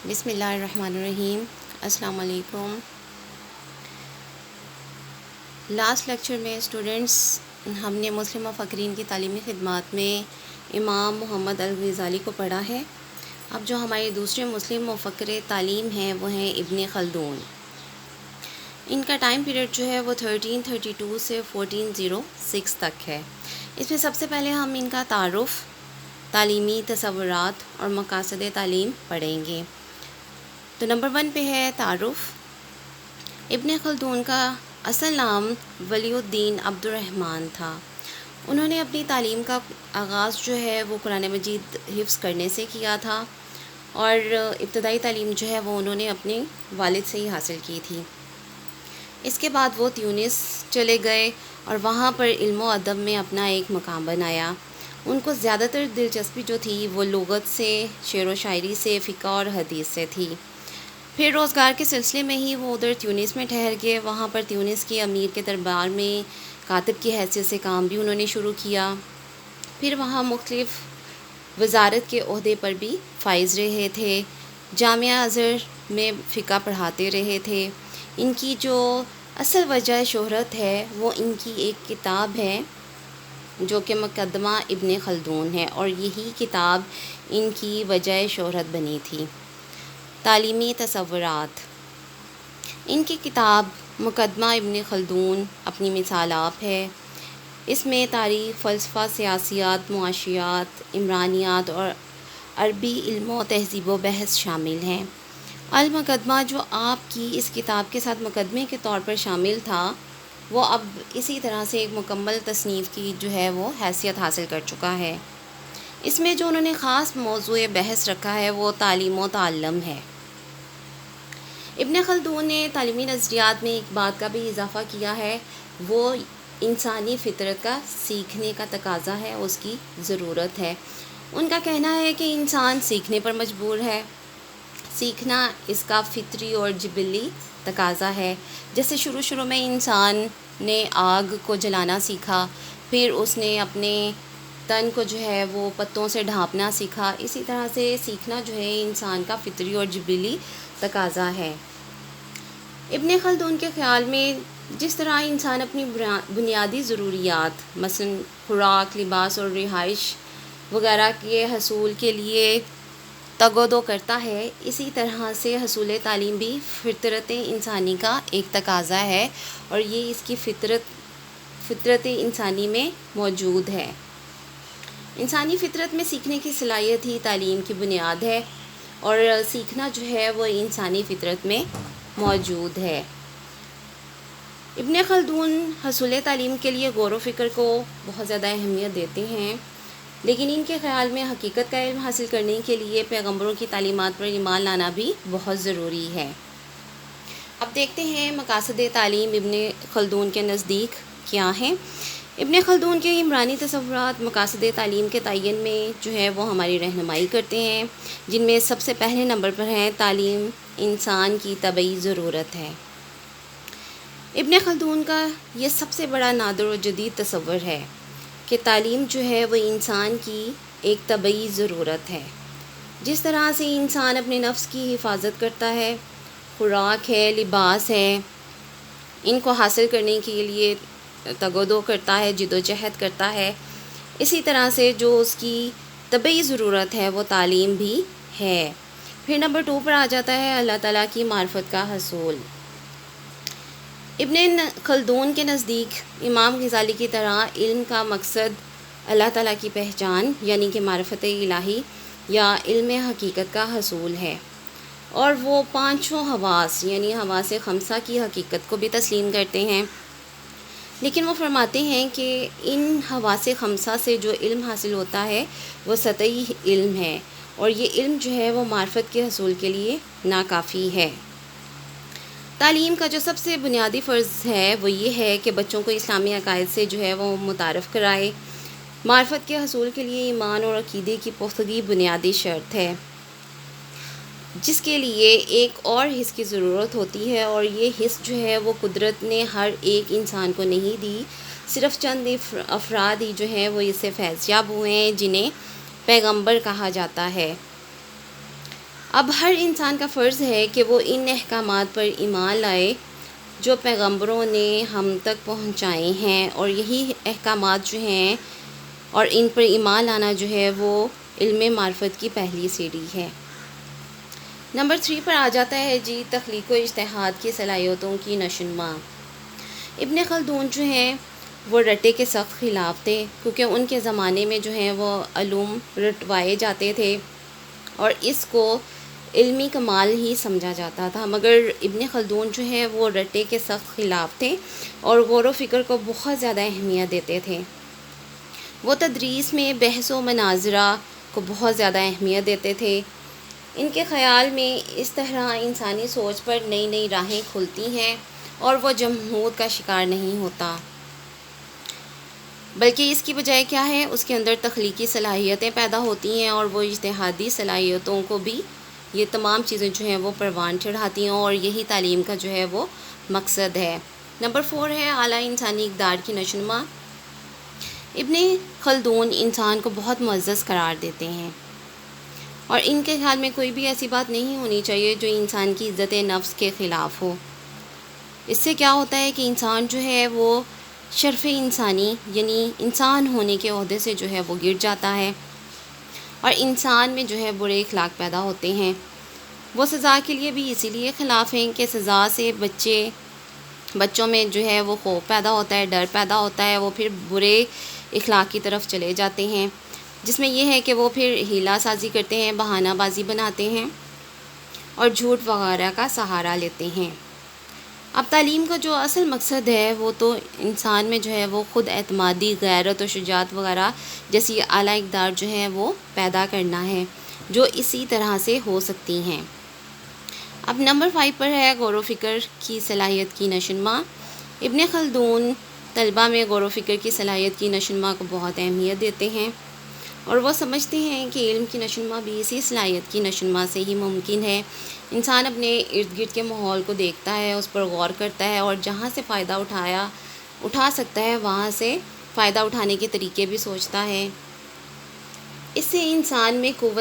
بسم اللہ الرحمن الرحیم۔ السلام علیکم۔ لاسٹ لیکچر میں اسٹوڈنٹس ہم نے مسلم مفکرین کی تعلیمی خدمات میں امام محمد الغزالی کو پڑھا ہے۔ اب جو ہمارے دوسرے مسلم مفکر تعلیم ہیں وہ ہیں ابن خلدون۔ ان کا ٹائم پیریڈ جو ہے وہ 1332 سے 1406 تک ہے۔ اس میں سب سے پہلے ہم ان کا تعارف، تعلیمی تصورات اور مقاصد تعلیم پڑھیں گے۔ تو نمبر 1 پہ ہے تعارف۔ ابن خلدون کا اصل نام ولی الدین عبد الرحمن تھا۔ انہوں نے اپنی تعلیم کا آغاز جو ہے وہ قرآن مجید حفظ کرنے سے کیا تھا، اور ابتدائی تعلیم جو ہے وہ انہوں نے اپنے والد سے ہی حاصل کی تھی۔ اس کے بعد وہ تیونس چلے گئے اور وہاں پر علم و ادب میں اپنا ایک مقام بنایا۔ ان کو زیادہ تر دلچسپی جو تھی وہ لغت سے، شعر و شاعری سے، فقہ اور حدیث سے تھی۔ پھر روزگار کے سلسلے میں ہی وہ ادھر تیونس میں ٹھہر گئے۔ وہاں پر تیونس کے امیر کے دربار میں کاتب کی حیثیت سے کام بھی انہوں نے شروع کیا۔ پھر وہاں مختلف وزارت کے عہدے پر بھی فائز رہے تھے۔ جامعہ ازہر میں فقہ پڑھاتے رہے تھے۔ ان کی جو اصل وجہ شہرت ہے وہ ان کی ایک کتاب ہے جو کہ مقدمہ ابن خلدون ہے، اور یہی کتاب ان کی وجہ شہرت بنی تھی۔ تعلیمی تصورات۔ ان کی کتاب مقدمہ ابن خلدون اپنی مثال آپ ہے۔ اس میں تاریخ، فلسفہ، سیاسیات، معاشیات، عمرانیات اور عربی علم و تہذیب و بحث شامل ہیں۔ المقدمہ جو آپ کی اس کتاب کے ساتھ مقدمے کے طور پر شامل تھا، وہ اب اسی طرح سے ایک مکمل تصنیف کی جو ہے وہ حیثیت حاصل کر چکا ہے۔ اس میں جو انہوں نے خاص موضوع بحث رکھا ہے وہ تعلیم و تعلم ہے۔ ابن خلدون نے تعلیمی نظریات میں ایک بات کا بھی اضافہ کیا ہے، وہ انسانی فطرت کا سیکھنے کا تقاضا ہے، اس کی ضرورت ہے۔ ان کا کہنا ہے کہ انسان سیکھنے پر مجبور ہے، سیکھنا اس کا فطری اور جبلی تقاضا ہے۔ جیسے شروع میں انسان نے آگ کو جلانا سیکھا، پھر اس نے اپنے تن کو جو ہے وہ پتوں سے ڈھانپنا سیکھا، اسی طرح سے سیکھنا جو ہے انسان کا فطری اور جبلی تقاضا ہے۔ ابن خلدون کے خیال میں جس طرح انسان اپنی بنیادی ضروریات مثلا خوراک، لباس اور رہائش وغیرہ کے حصول کے لیے تگ و دو کرتا ہے، اسی طرح سے حصول تعلیم بھی فطرت انسانی کا ایک تقاضا ہے، اور یہ اس کی فطرت انسانی میں موجود ہے۔ انسانی فطرت میں سیکھنے کی صلاحیت ہی تعلیم کی بنیاد ہے، اور سیکھنا جو ہے وہ انسانی فطرت میں موجود ہے۔ ابن خلدون حصول تعلیم کے لیے غور و فکر کو بہت زیادہ اہمیت دیتے ہیں، لیکن ان کے خیال میں حقیقت کا علم حاصل کرنے کے لیے پیغمبروں کی تعلیمات پر ایمان لانا بھی بہت ضروری ہے۔ اب دیکھتے ہیں مقاصد تعلیم ابن خلدون کے نزدیک کیا ہیں۔ ابن خلدون کے عمرانی تصورات مقاصد تعلیم کے تعین میں جو ہے وہ ہماری رہنمائی کرتے ہیں، جن میں سب سے پہلے نمبر پر ہے تعلیم انسان کی طبعی ضرورت ہے۔ ابن خلدون کا یہ سب سے بڑا نادر و جدید تصور ہے کہ تعلیم جو ہے وہ انسان کی ایک طبعی ضرورت ہے۔ جس طرح سے انسان اپنے نفس کی حفاظت کرتا ہے، خوراک ہے، لباس ہے، ان کو حاصل کرنے کے لیے تگ و دو کرتا ہے، جد و جہد کرتا ہے، اسی طرح سے جو اس کی طبعی ضرورت ہے وہ تعلیم بھی ہے۔ پھر نمبر 2 پر آ جاتا ہے اللہ تعالیٰ کی معرفت کا حصول۔ ابن خلدون کے نزدیک امام غزالی کی طرح علم کا مقصد اللہ تعالیٰ کی پہچان یعنی کہ معرفت الہی یا علم حقیقت کا حصول ہے، اور وہ پانچوں حواس یعنی حواس خمسہ کی حقیقت کو بھی تسلیم کرتے ہیں، لیکن وہ فرماتے ہیں کہ ان حواس خمسہ سے جو علم حاصل ہوتا ہے وہ سطحی علم ہے، اور یہ علم جو ہے وہ معرفت کے حصول کے لیے ناکافی ہے۔ تعلیم کا جو سب سے بنیادی فرض ہے وہ یہ ہے کہ بچوں کو اسلامی عقائد سے جو ہے وہ متعارف کرائے۔ معرفت کے حصول کے لیے ایمان اور عقیدے کی پختگی بنیادی شرط ہے، جس کے لیے ایک اور حص کی ضرورت ہوتی ہے، اور یہ حص جو ہے وہ قدرت نے ہر ایک انسان کو نہیں دی، صرف چند افراد ہی جو ہیں وہ اس سے فیض یاب ہوئے ہیں، جنہیں پیغمبر کہا جاتا ہے۔ اب ہر انسان کا فرض ہے کہ وہ ان احکامات پر ایمان لائے جو پیغمبروں نے ہم تک پہنچائے ہیں، اور یہی احکامات جو ہیں اور ان پر ایمان لانا جو ہے وہ علم معرفت کی پہلی سیڑھی ہے۔ نمبر 3 پر آ جاتا ہے جی تخلیق و اجتہاد کی صلاحیتوں کی نشوونما۔ ابن خلدون جو ہیں وہ رٹے کے سخت خلاف تھے، کیونکہ ان کے زمانے میں جو ہیں وہ علوم رٹوائے جاتے تھے اور اس کو علمی کمال ہی سمجھا جاتا تھا، مگر ابن خلدون جو ہے وہ رٹے کے سخت خلاف تھے اور غور و فکر کو بہت زیادہ اہمیت دیتے تھے۔ وہ تدریس میں بحث و مناظرہ کو بہت زیادہ اہمیت دیتے تھے۔ ان کے خیال میں اس طرح انسانی سوچ پر نئی نئی راہیں کھلتی ہیں اور وہ جمود کا شکار نہیں ہوتا، بلکہ اس کی بجائے کیا ہے، اس کے اندر تخلیقی صلاحیتیں پیدا ہوتی ہیں اور وہ اجتہادی صلاحیتوں کو بھی یہ تمام چیزیں جو ہیں وہ پروان چڑھاتی ہیں، اور یہی تعلیم کا جو ہے وہ مقصد ہے۔ نمبر 4 ہے اعلیٰ انسانی اقدار کی نشوونما۔ ابن خلدون انسان کو بہت معزز قرار دیتے ہیں اور ان کے خیال میں کوئی بھی ایسی بات نہیں ہونی چاہیے جو انسان کی عزت نفس کے خلاف ہو۔ اس سے کیا ہوتا ہے کہ انسان جو ہے وہ شرف انسانی یعنی انسان ہونے کے عہدے سے جو ہے وہ گر جاتا ہے اور انسان میں جو ہے برے اخلاق پیدا ہوتے ہیں۔ وہ سزا کے لیے بھی اسی لیے خلاف ہیں کہ سزا سے بچوں میں جو ہے وہ خوف پیدا ہوتا ہے، ڈر پیدا ہوتا ہے، وہ پھر برے اخلاق کی طرف چلے جاتے ہیں، جس میں یہ ہے کہ وہ پھر ہیلا سازی کرتے ہیں، بہانہ بازی بناتے ہیں اور جھوٹ وغیرہ کا سہارا لیتے ہیں۔ اب تعلیم کا جو اصل مقصد ہے وہ تو انسان میں جو ہے وہ خود اعتمادی، غیرت و شجاعت وغیرہ جیسی اعلیٰ اقدار جو ہے وہ پیدا کرنا ہے، جو اسی طرح سے ہو سکتی ہیں۔ اب نمبر 5 پر ہے غور و فکر کی صلاحیت کی نشوونما۔ ابن خلدون طلبہ میں غور و فکر کی صلاحیت کی نشوونما کو بہت اہمیت دیتے ہیں اور وہ سمجھتے ہیں کہ علم کی نشوونما بھی اسی صلاحیت کی نشوونما سے ہی ممکن ہے۔ انسان اپنے ارد گرد کے ماحول کو دیکھتا ہے، اس پر غور کرتا ہے اور جہاں سے فائدہ اٹھا سکتا ہے وہاں سے فائدہ اٹھانے کے طریقے بھی سوچتا ہے۔ اس سے انسان میں قوت